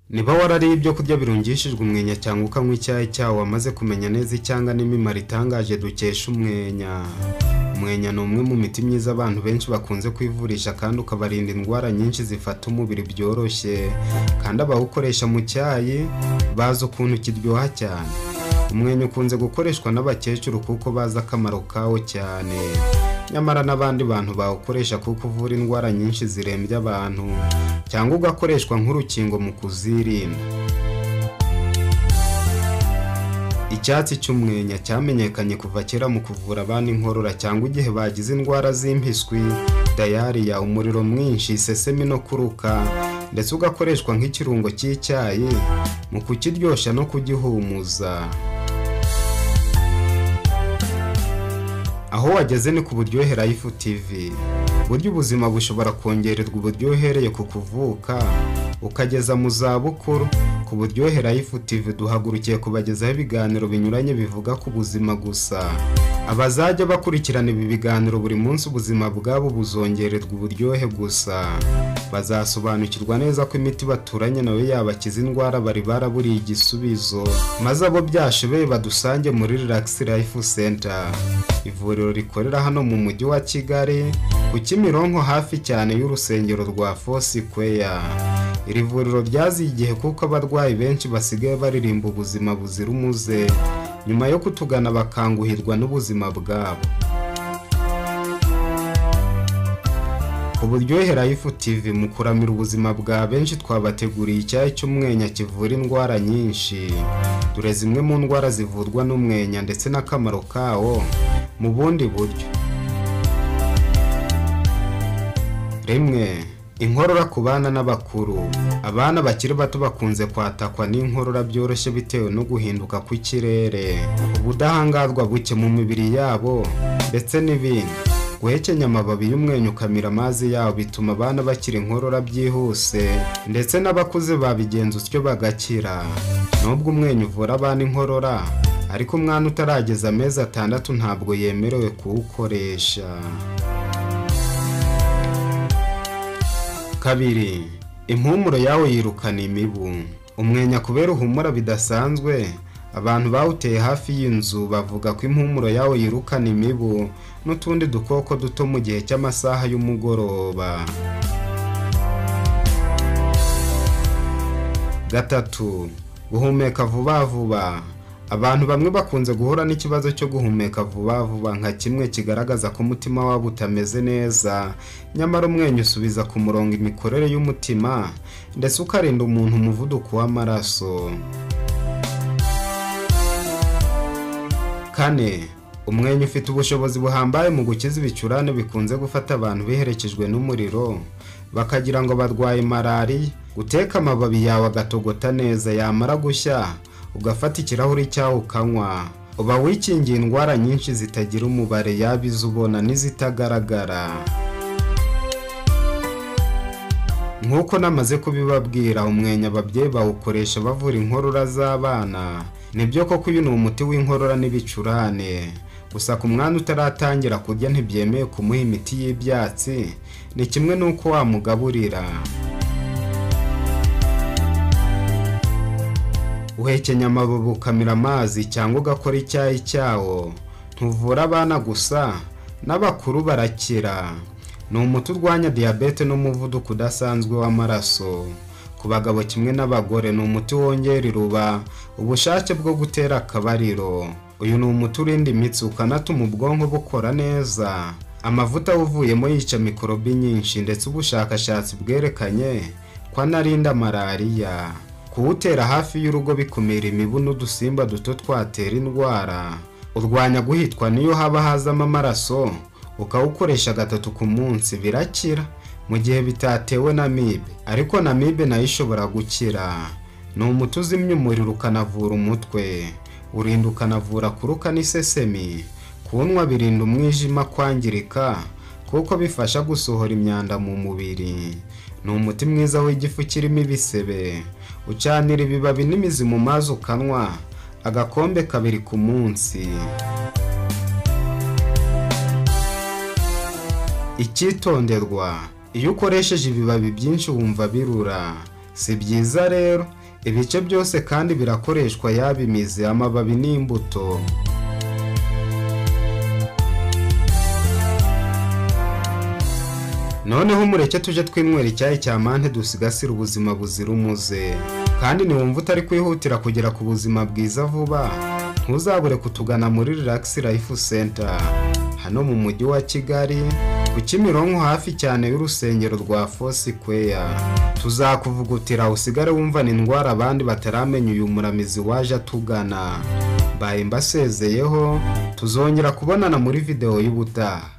Niba warariye ibyo kurya birungishijwe umwenya cyangwa ukanywa icyayi cyawo wamaze kumenya neza icyanga n'imimaro itangaje dukesha umwenya. Umwenya ni umwe mu miti myiza abantu benshi bakunze kwivurisha kandi ukabarinda indwara nyinshi zifata umubiri byoroshye, kandi abawukoresha mu cyayi bazi ukuntu kiryoha cyane. Umwenya ukunze gukoreshwa n'abakecuru kuko bazi akamaro kawo cyane, nyamara n'abandi bantu bawukoresha kuko uvura indwara nyinshi zirembye abantu cyangwa ugakoreshwa nk'urukingo mu kuzirinda. Icyatsi cy'umwenya cyamenyekanye kuva kera mu kuvura abana inkorora cyangwa igihe bagize indwara z'impiswi, dayariya, umuriro mwinshi, isesemi no kuruka, ndetse ugakoreshwa nk'ikirungo cy'icyayi mu kukiryoshya no kugihumuza. Aho wageze ni ku Buryohe Life TV. Burya ubuzima bushobora kongererwa uburyohereye ku kuvuka ukageza mu zabukuru. Ku Buryohe Life TV duhagurukiye kubagezaho ibiganiro binyuranye bivuga ku buzima gusa. Abazajya bakurikirana ibi biganiro buri munsi ubuzima bwabo buzongererwa uburyohe gusa. Bazasobanukirwa neza ko imiti baturanye nawe yabakiza indwara bari baraburiye igisubizo, maze abo byashobeye badusange muri Relax Life Center. Ivuriro rikorera hano mu mujyi wa Kigali ku Kimironko hafi cyane y'urusengero rwa Foursquare. Iri vuriro ryaziye igihe kuko abarwayi benshi basigaye baririmba ubuzima buzira umuze nyuma yo kutugana bakanguhirwa n'ubuzima bwabo. Ku Buryohe Life TV mu kuramira ubuzima bwa benshi twabateguriye icyayi cy'umwenya kivura indwara nyinshi. Dore zimwe mu ndwara zivurwa n'umwenya ndetse n'akamaro kawo mu bundi buryo. Rimwe, inkorora ku bana n'abakuru. Abana bakiri bato bakunze kwatakwa n'inkorora byoroshye bitewe no guhinduka kw'ikirere, ubudahangarwa buke mu mibiri yabo ndetse n'ibindi. Guhekenya amababi y'umwenya ukamira amazi yawo bituma abana bakira inkorora byihuse, ndetse n'abakuze babigenza utyo bagakira. Nubwo umwenya uvura abana inkorora, ariko umwana utarageza amezi 6 ntabwo yemerewe kuwukoresha. Kabiri, impumuro yawo yirukana imibu. Umwenya kubera uhumura bidasanzwe, abantu bawuteye hafi y'inzu bavuga ko impumuro yawo yirukana imibu n'utundi dukoko duto mu gihe cy'amasaha y'umugoroba. Gatatu, guhumeka vuba vuba. Abantu bamwe bakunze guhura n'ikibazo cyo guhumeka vuba vuba nka kimwe kigaragaza ko umutima wabo utameze neza, nyamara umwenya usubiza ku murongo imikorere y'umutima ndetse ukarinda umuntu umuvuduko w'amaraso. Kane, umwenya ufite ubushobozi buhambaye mu gukiza ibicurane bikunze gufata abantu biherekejwe n'umuriro, bakagira ngo barwaye malariya. Guteka amababi yawe agatogota neza, yamara gushya ugafata ikirahuri cyawo ukanywa, uba wikingiye indwara nyinshi zitagira umubare, yaba izubona n'izitagaragara. Nk'uko namaze kubibabwira, umwenya ababyeyi bawukoresha bavura inkorora z'abana. Nibyo koko uyu ni umuti w'inkorora n'ibicurane, gusa ku mwana utaratangira kurya ntibyemeye kumuha imiti y'ibyatsi, ni kimwe n'uko wamugaburira. Uhekenya amababi ukamira amazi cyangwa ugakora icyayi cyawo, ntuvura abana gusa n'abakuru barakira. Ni umuti urwanya diyabete n'umuvuduko udasanzwe w'amaraso. Ku bagabo kimwe n'abagore ni umuti wongera iruba, ubushake bwo gutera akabariro. Uyu ni umuti urinda imitsi ukanatuma ubwonko bukora neza. Amavuta uvuyemo yica mikorobi nyinshi, ndetse ubushakashatsi bwerekanye ko anarinda malariya. Kuwutera hafi y'urugo bikumira imibu n'udusimba duto twatera indwara. Urwanya guhitwa niyo haba hazamo amaraso, ukawukoresha 3 ku munsi birakira, mu gihe bitatewe na amibe. Ariko na amibe nayo ishobora gukira. Ni umuti uzimya umuriro ukanavura umutwe, urinda ukanavura kuruka n'isesemi. Kunywa birinda umwijima kwangirika kuko bifasha gusohora imyanda mu mubiri. Ni umuti mwiza w'igifu kirimo ibisebe. Ucanira ibibabi n'imizi mu mazi ukanywa agakombe 2 ku munsi. Icyitonderwa, iyo ukoresheje ibibabi byinshi wumva birura. Si byiza rero, ibice byose kandi birakoreshwa yaba imizi, amababi n'imbuto. Noneho mureke tuje twinywera icyayi cya mante dusigasira ubuzima buzira umuze. Kandi niwumva utari kwihutira kugera ku buzima bwiza vuba, ntuzabure kutugana muri Relax Life Center hano mu mujyi wa Kigali ku Kimironko hafi cyane y'urusengero rwa Foursquare. Tuzakuvugutira usigare wumva n'indwara abandi bataramenya uyu muramizi waje atugana. Baye mbasezeyeho, tuzongera kubonana muri video y'ubutaha.